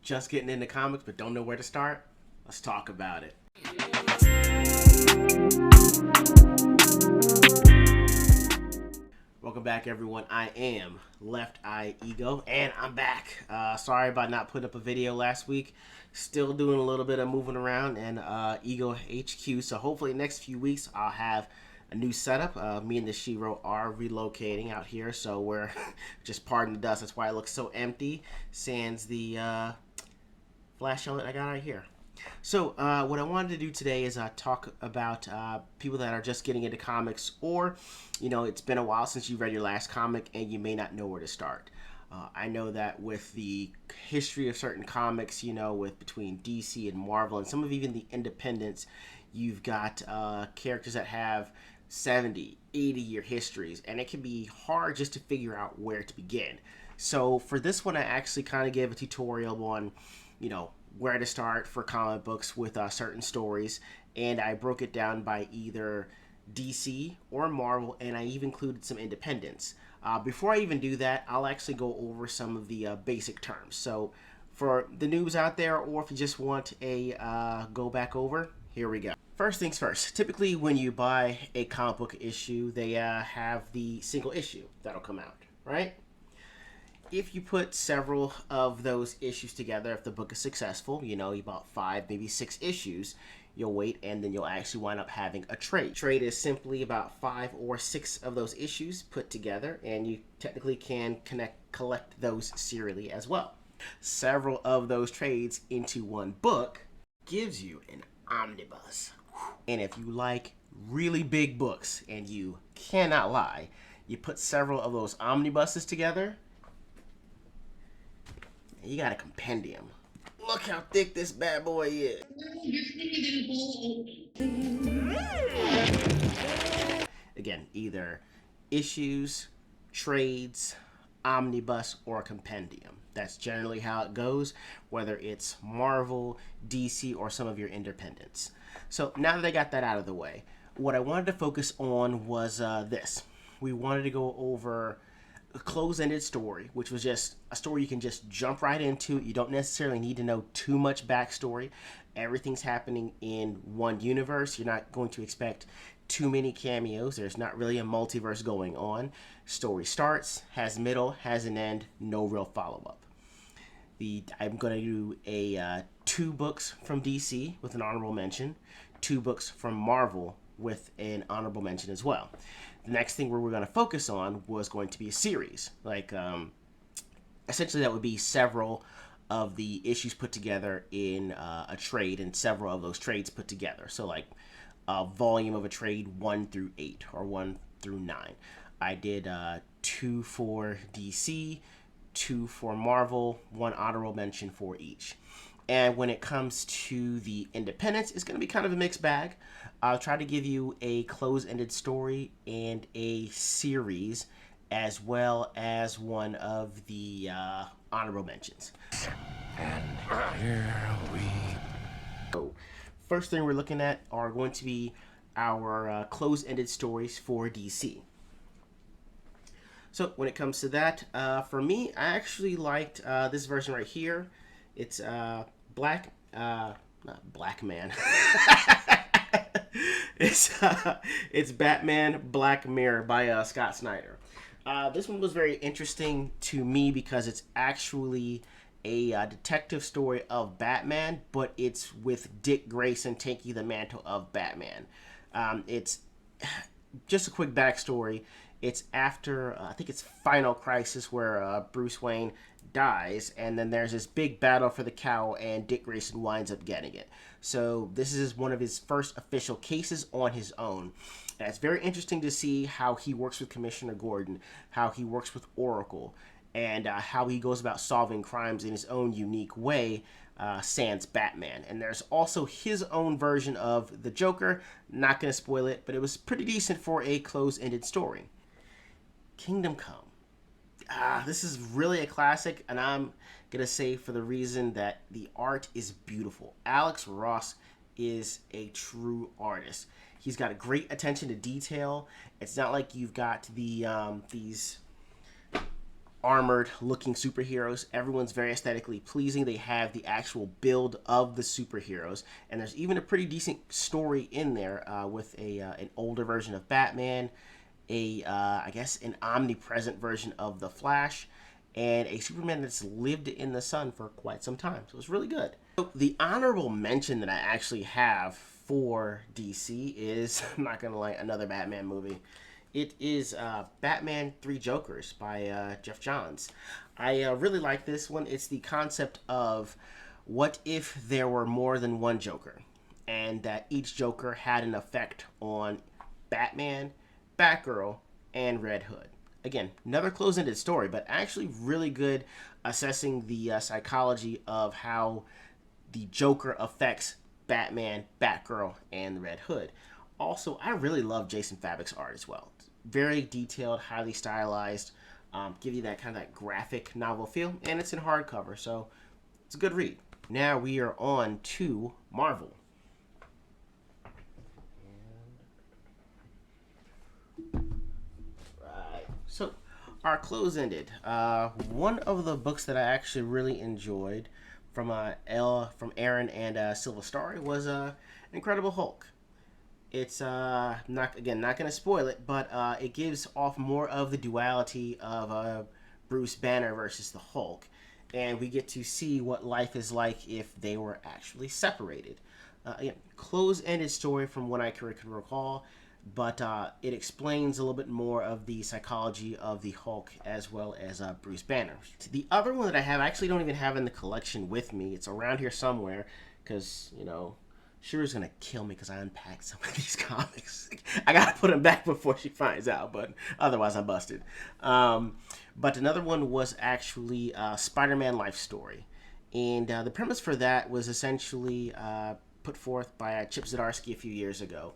just getting into comics but don't know where to start? Let's talk about it. Welcome back, everyone. I am Left Eye Ego, and I'm back. Sorry about not putting up a video last week. Still doing a little bit of moving around and Ego HQ. So hopefully next few weeks I'll have a new setup. Me and the Shiro are relocating out here, so we're just pardon the dust. That's why it looks so empty. Sans the flash on it I got out here. So what I wanted to do today is talk about people that are just getting into comics, or it's been a while since you read your last comic and you may not know where to start. I know that with the history of certain comics, with between DC and Marvel and some of even the independents, you've got characters that have 70, 80-year histories, and it can be hard just to figure out where to begin. So for this one, I actually kind of gave a tutorial on, where to start for comic books with certain stories, and I broke it down by either DC or Marvel, and I even included some independents. Before I even do that, I'll actually go over some of the basic terms. So for the noobs out there, or if you just want a go back over, here we go. First things first, typically when you buy a comic book issue, they have the single issue that'll come out, right? If you put several of those issues together, if the book is successful, you bought 5, maybe 6 issues, you'll wait, and then you'll actually wind up having a trade. Trade is simply about 5 or 6 of those issues put together, and you technically can collect those serially as well. Several of those trades into one book gives you an omnibus. And if you like really big books, and you cannot lie, you put several of those omnibuses together, you got a compendium. Look how thick this bad boy is. Again, either issues, trades, omnibus, or compendium. That's generally how it goes, whether it's Marvel, DC, or some of your independents. So now that I got that out of the way, what I wanted to focus on was this. We wanted to go over a close-ended story, which was just a story you can just jump right into. You don't necessarily need to know too much backstory. Everything's happening in one universe. You're not going to expect too many cameos. There's not really a multiverse going on. Story starts, has middle, has an end, no real follow-up. I'm going to do a 2 books from DC with an honorable mention, 2 books from Marvel with an honorable mention as well. The next thing we're going to focus on was going to be a series. Essentially that would be several of the issues put together in a trade, and several of those trades put together. So like a volume of a trade 1 through 8 or 1 through 9. I did 2 for DC, 2 for Marvel, 1 honorable mention for each. And when it comes to the independents, it's going to be kind of a mixed bag. I'll try to give you a close-ended story and a series, as well as one of the honorable mentions. And here we go. First thing we're looking at are going to be our close-ended stories for DC. So when it comes to that, for me, I actually liked this version right here. It's not Black Man. It's Batman Black Mirror by Scott Snyder. This one was very interesting to me because it's actually a detective story of Batman, but it's with Dick Grayson taking the mantle of Batman. It's just a quick backstory. It's after, I think it's Final Crisis, where Bruce Wayne dies, and then there's this big battle for the cowl, and Dick Grayson winds up getting it. So this is one of his first official cases on his own. And it's very interesting to see how he works with Commissioner Gordon, how he works with Oracle, and how he goes about solving crimes in his own unique way, sans Batman. And there's also his own version of the Joker. Not going to spoil it, but it was pretty decent for a close-ended story. Kingdom Come. This is really a classic, and I'm going to say for the reason that the art is beautiful. Alex Ross is a true artist. He's got a great attention to detail. It's not like you've got the these armored looking superheroes. Everyone's very aesthetically pleasing. They have the actual build of the superheroes, and there's even a pretty decent story in there with an older version of Batman, I guess an omnipresent version of the Flash, and a Superman that's lived in the sun for quite some time. So it's really good. So the honorable mention that I actually have for DC is, I'm not gonna lie, another Batman movie. It is Batman Three Jokers by Geoff Johns. I really like this one. It's the concept of what if there were more than one Joker, and that each Joker had an effect on Batman, Batgirl, and Red Hood. Again, another close-ended story, but actually really good assessing the psychology of how the Joker affects Batman, Batgirl, and Red Hood. Also, I really love Jason Fabok's art as well. It's very detailed, highly stylized, give you that kind of that graphic novel feel, and it's in hardcover, so it's a good read. Now we are on to Marvel. Right. So, our close ended. One of the books that I actually really enjoyed from from Aaron and Silva Story was Incredible Hulk. It's not going to spoil it, but it gives off more of the duality of Bruce Banner versus the Hulk, and we get to see what life is like if they were actually separated. Again, close-ended story from what I can recall, but it explains a little bit more of the psychology of the Hulk as well as Bruce Banner. The other one that I have, I actually don't even have in the collection with me. It's around here somewhere because, you know, Shira's gonna kill me because I unpacked some of these comics. I gotta put them back before she finds out, but otherwise I'm busted. But another one was actually Spider-Man Life Story. And the premise for that was essentially put forth by Chip Zdarsky a few years ago.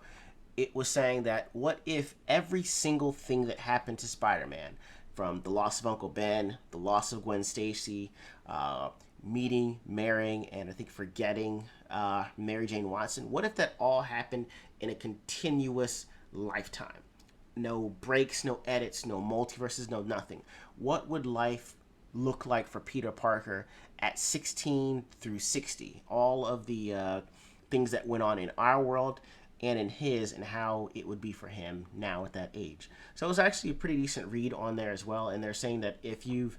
It was saying that what if every single thing that happened to Spider-Man, from the loss of Uncle Ben, the loss of Gwen Stacy, meeting, marrying, and I think forgetting Mary Jane Watson, what if that all happened in a continuous lifetime? No breaks, no edits, no multiverses, no nothing. What would life look like for Peter Parker at 16 through 60? All of the things that went on in our world and in his, and how it would be for him now at that age. So it was actually a pretty decent read on there as well, and they're saying that if you've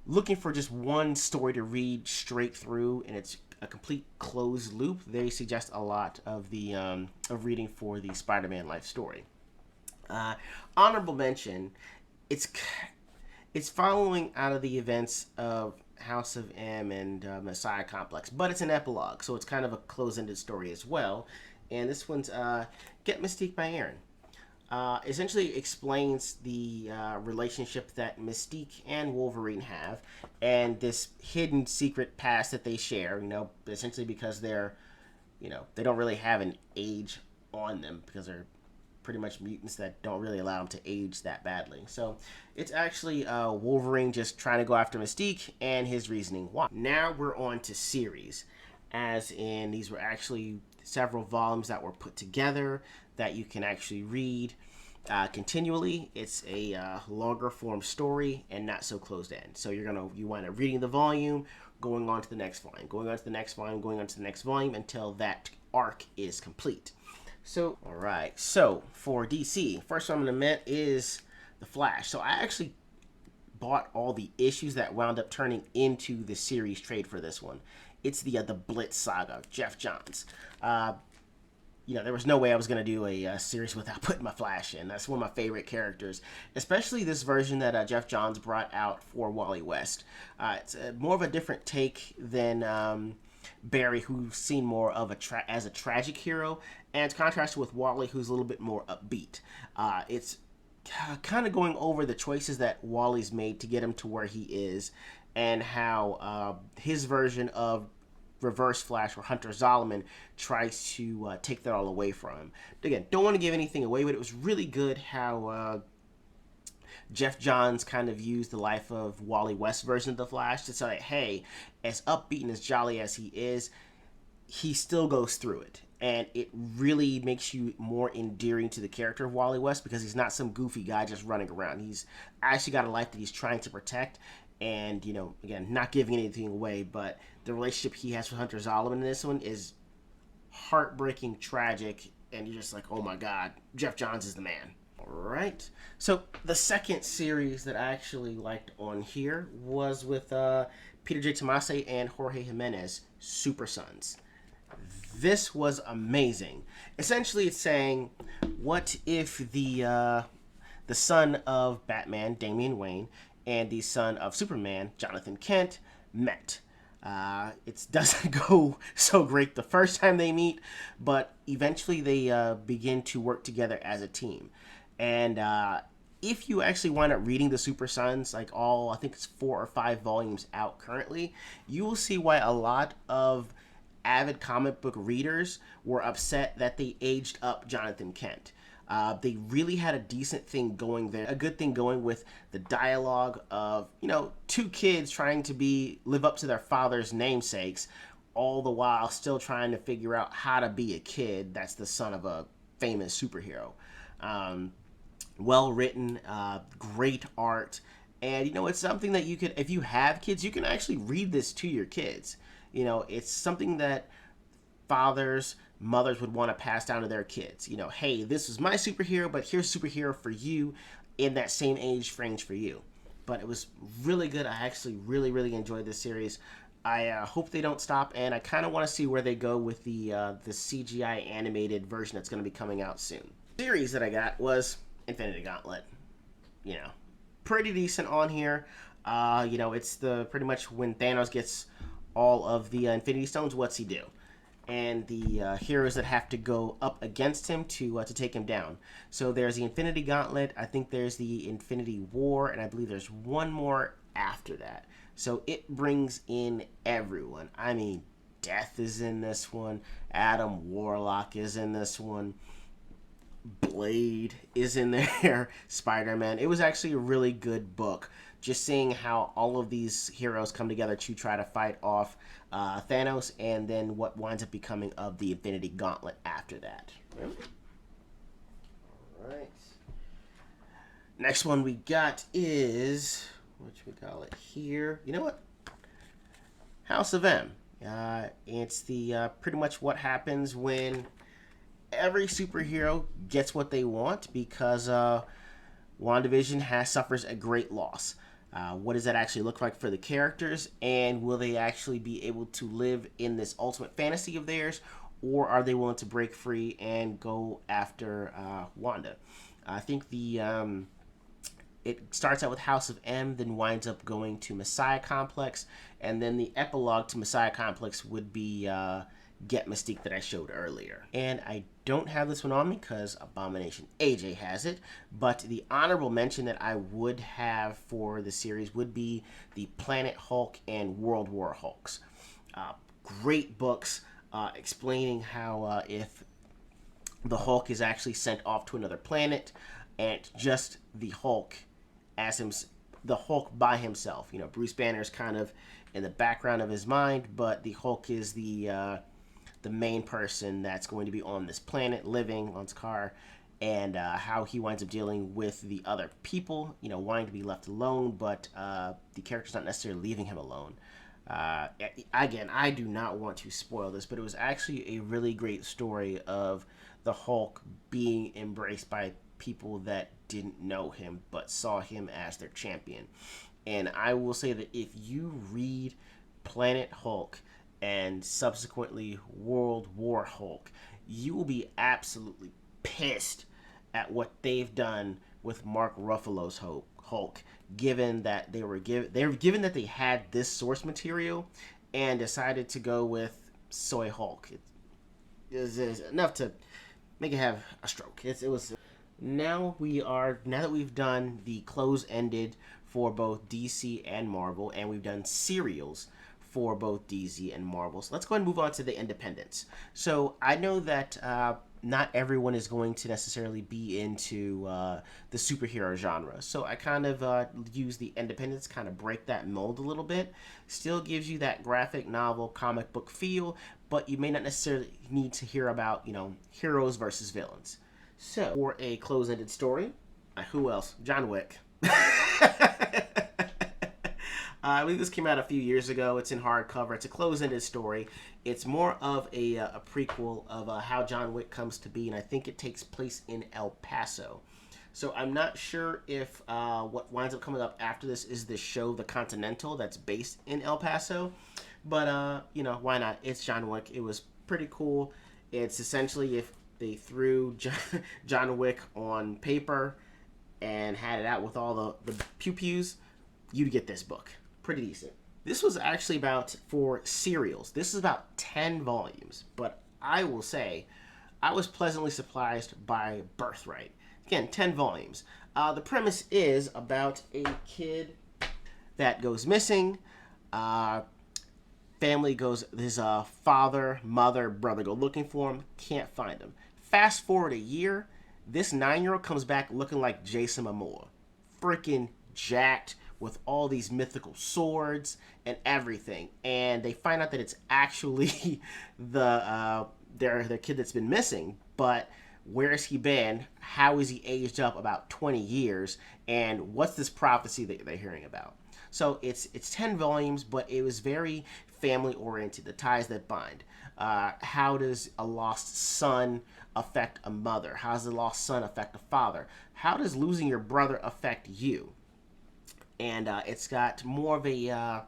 looking for just one story to read straight through and it's a complete closed loop, they suggest a lot of the of reading for the Spider-Man Life Story. Honorable mention, it's following out of the events of House of M and Messiah Complex, but it's an epilogue, so it's kind of a close-ended story as well. And this one's Get Mystique by Aaron. Essentially explains the relationship that Mystique and Wolverine have, and this hidden secret past that they share. You know, essentially because they're, you know, they don't really have an age on them because they're pretty much mutants that don't really allow them to age that badly. So it's actually Wolverine just trying to go after Mystique and his reasoning why. Now we're on to series, as in these were actually several volumes that were put together that you can actually read continually. It's a longer form story and not so closed end. So you wind up reading the volume, going on to the next volume, going on to the next volume, going on to the next volume until that arc is complete. So, all right. So for DC, first one I'm going to mention is The Flash. So I actually bought all the issues that wound up turning into the series trade for this one. It's the Blitz saga, Geoff Johns. You know, there was no way I was going to do a series without putting my Flash in. That's one of my favorite characters, especially this version that Geoff Johns brought out for Wally West. It's more of a different take than Barry, who's seen more of as a tragic hero, and it's contrasted with Wally, who's a little bit more upbeat. It's kind of going over the choices that Wally's made to get him to where he is, and how his version of Reverse Flash, or Hunter Zolomon, tries to take that all away from him. Again, don't want to give anything away, but it was really good how Geoff Johns kind of used the life of Wally West's version of the Flash to say, hey, as upbeat and as jolly as he is, he still goes through it. and it really makes you more endearing to the character of Wally West because he's not some goofy guy just running around. He's actually got a life that he's trying to protect, and you know, again, not giving anything away, but the relationship he has with Hunter Zolomon in this one is heartbreaking, tragic, and you're just like, oh my god, Geoff Johns is the man. Alright, so the second series that I actually liked on here was with Peter J. Tomasi and Jorge Jimenez, Super Sons. This was amazing. Essentially, it's saying, what if the son of Batman, Damian Wayne, and the son of Superman, Jonathan Kent, met? It doesn't go so great the first time they meet, but eventually they begin to work together as a team. And if you actually wind up reading the Super Sons, like all, I think it's 4 or 5 volumes out currently, you will see why a lot of avid comic book readers were upset that they aged up Jonathan Kent. They really had a decent thing going there, a good thing going with the dialogue of, you know, 2 kids trying to live up to their father's namesakes, all the while still trying to figure out how to be a kid that's the son of a famous superhero. Well written, great art, and you know, it's something that you could, if you have kids, you can actually read this to your kids. You know, it's something that fathers, mothers would want to pass down to their kids. You know, hey, this is my superhero, but here's superhero for you in that same age range for you. But it was really good. I actually really enjoyed this series. I hope they don't stop, and I kind of want to see where they go with the CGI animated version that's going to be coming out soon. The series that I got was Infinity Gauntlet. You know, pretty decent on here. You know, it's the pretty much when Thanos gets all of the Infinity Stones, what's he do? And the heroes that have to go up against him to take him down. So there's the Infinity Gauntlet, I think there's the Infinity War, and I believe there's one more after that. So it brings in everyone. I mean, Death is in this one, Adam Warlock is in this one, Blade is in there, Spider-Man. It was actually a really good book. Just seeing how all of these heroes come together to try to fight off Thanos, and then what winds up becoming of the Infinity Gauntlet after that. Alright. Next one we got is, what we call it here? You know what? House of M. It's the pretty much what happens when every superhero gets what they want because WandaVision suffers a great loss. What does that actually look like for the characters, and will they actually be able to live in this ultimate fantasy of theirs, or are they willing to break free and go after Wanda? I think it starts out with House of M, then winds up going to Messiah Complex, and then the epilogue to Messiah Complex would be Get Mystique that I showed earlier. And I don't have this one on me because Abomination AJ has it, but the honorable mention that I would have for the series would be the Planet Hulk and World War Hulks. Great books explaining how if the Hulk is actually sent off to another planet, and just the Hulk the Hulk by himself. You know, Bruce Banner's kind of in the background of his mind, but the Hulk is the main person that's going to be on this planet living on Sakaar, and how he winds up dealing with the other people, you know, wanting to be left alone, but the character's not necessarily leaving him alone. Again, I do not want to spoil this, but it was actually a really great story of the Hulk being embraced by people that didn't know him but saw him as their champion. And I will say that if you read Planet Hulk and subsequently World War Hulk, you will be absolutely pissed at what they've done with Mark Ruffalo's Hulk, given that they were given that they had this source material and decided to go with Soy Hulk. It was enough to make it have a stroke. It was. Now that we've done the close-ended for both DC and Marvel, and we've done serials for both DC and Marvel. So let's go ahead and move on to the independents. So I know that not everyone is going to necessarily be into the superhero genre. So I kind of use the independents, kind of break that mold a little bit. Still gives you that graphic novel, comic book feel, but you may not necessarily need to hear about, heroes versus villains. So for a close-ended story, who else? John Wick. I believe this came out a few years ago. It's in hardcover. It's a close-ended story. It's more of a prequel of how John Wick comes to be, and I think it takes place in El Paso. So I'm not sure if what winds up coming up after this is the show The Continental that's based in El Paso. But, why not? It's John Wick. It was pretty cool. It's essentially if they threw John Wick on paper and had it out with all the pew-pews, you'd get this book. Pretty decent. This was actually for serials. This is about 10 volumes, but I will say I was pleasantly surprised by Birthright. Again, 10 volumes. The premise is about a kid that goes missing. Family goes, his father, mother, brother go looking for him, can't find him. Fast forward a year, this 9-year-old comes back looking like Jason Momoa. Freaking jacked, with all these mythical swords and everything, and they find out that it's actually their kid that's been missing. But where has he been? How is he aged up about 20 years? And what's this prophecy that they're hearing about? So it's 10 volumes, but it was very family oriented. The ties that bind. How does a lost son affect a mother? How does a lost son affect a father? How does losing your brother affect you? And it's got more of a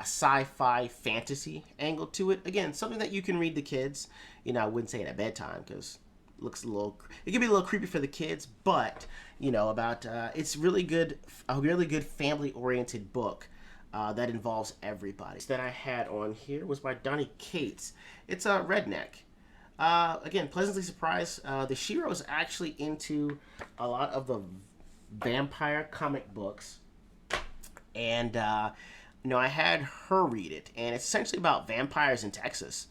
sci-fi fantasy angle to it. Again, something that you can read to kids. I wouldn't say it at bedtime because it can be a little creepy for the kids. But it's really good, a really good family-oriented book that involves everybody. That I had on here was by Donny Cates. It's a Redneck. Again, pleasantly surprised. The Shiro is actually into a lot of the vampire comic books. And, I had her read it, and it's essentially about vampires in Texas.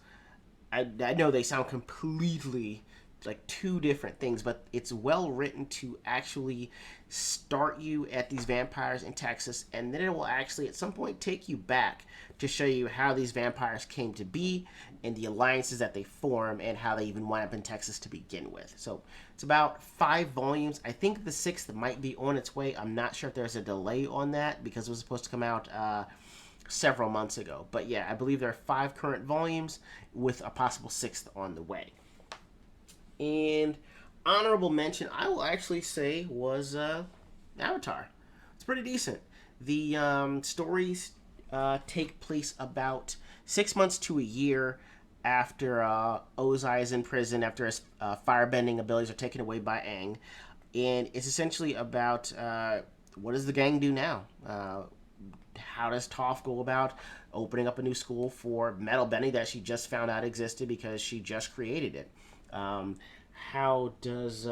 I know they sound completely like two different things, but it's well written to actually start you at these vampires in Texas, and then it will actually at some point take you back to show you how these vampires came to be and the alliances that they form and how they even wind up in Texas to begin with. So it's about 5 volumes. I think the 6th might be on its way. I'm not sure if there's a delay on that because it was supposed to come out several months ago. But yeah, I believe there are 5 current volumes with a possible 6th on the way. And honorable mention, I will actually say, was Avatar. It's pretty decent. The stories take place about 6 months to a year after Ozai is in prison, after his firebending abilities are taken away by Aang. And it's essentially about what does the gang do now? How does Toph go about opening up a new school for metal bending that she just found out existed because she just created it? How does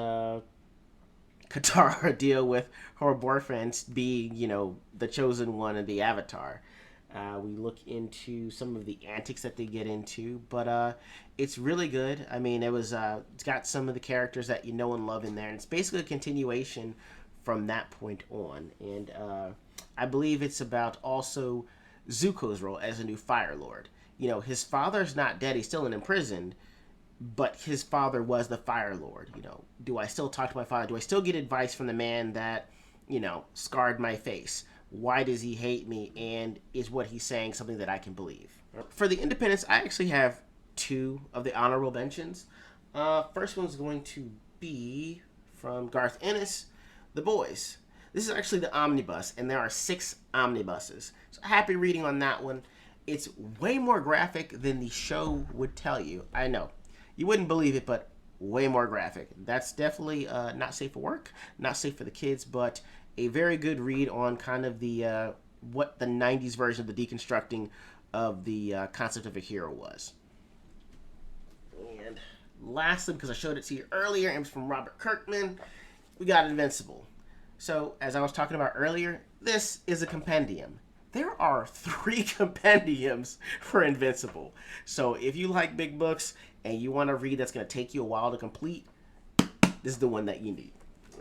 Katara deal with her boyfriend being, the chosen one and the Avatar? We look into some of the antics that they get into, but it's really good. I mean, it's got some of the characters that you know and love in there, and it's basically a continuation from that point on. And I believe it's about also Zuko's role as a new Fire Lord. His father's not dead; he's still imprisoned. But his father was the Fire Lord. Do I still talk to my father? Do I still get advice from the man that, scarred my face? Why does he hate me? And is what he's saying something that I can believe? For the independents, I actually have 2 of the honorable mentions. First one's going to be from Garth Ennis, The Boys. This is actually the omnibus, and there are 6 omnibuses. So happy reading on that one. It's way more graphic than the show would tell you. I know. You wouldn't believe it, but way more graphic. That's definitely not safe for work, not safe for the kids, but a very good read on kind of the what the 90s version of the deconstructing of the concept of a hero was. And lastly, because I showed it to you earlier, and it was from Robert Kirkman, we got Invincible. So, as I was talking about earlier, this is a compendium. there are 3 compendiums for Invincible. So if you like big books and you want to read that's going to take you a while to complete, this is the one that you need.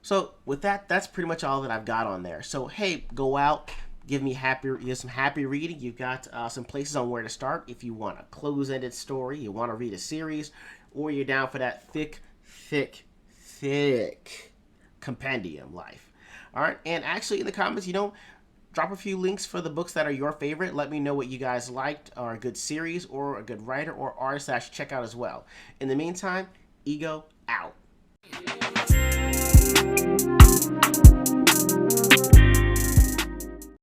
So with that, that's pretty much all that I've got on there. So hey, go out, give some happy reading. You've got some places on where to start if you want a close-ended story, you want to read a series, or you're down for that thick compendium life. All right, and actually in the comments, drop a few links for the books that are your favorite. Let me know what you guys liked, or a good series, or a good writer or artist that I should check out as well. In the meantime, Ego out.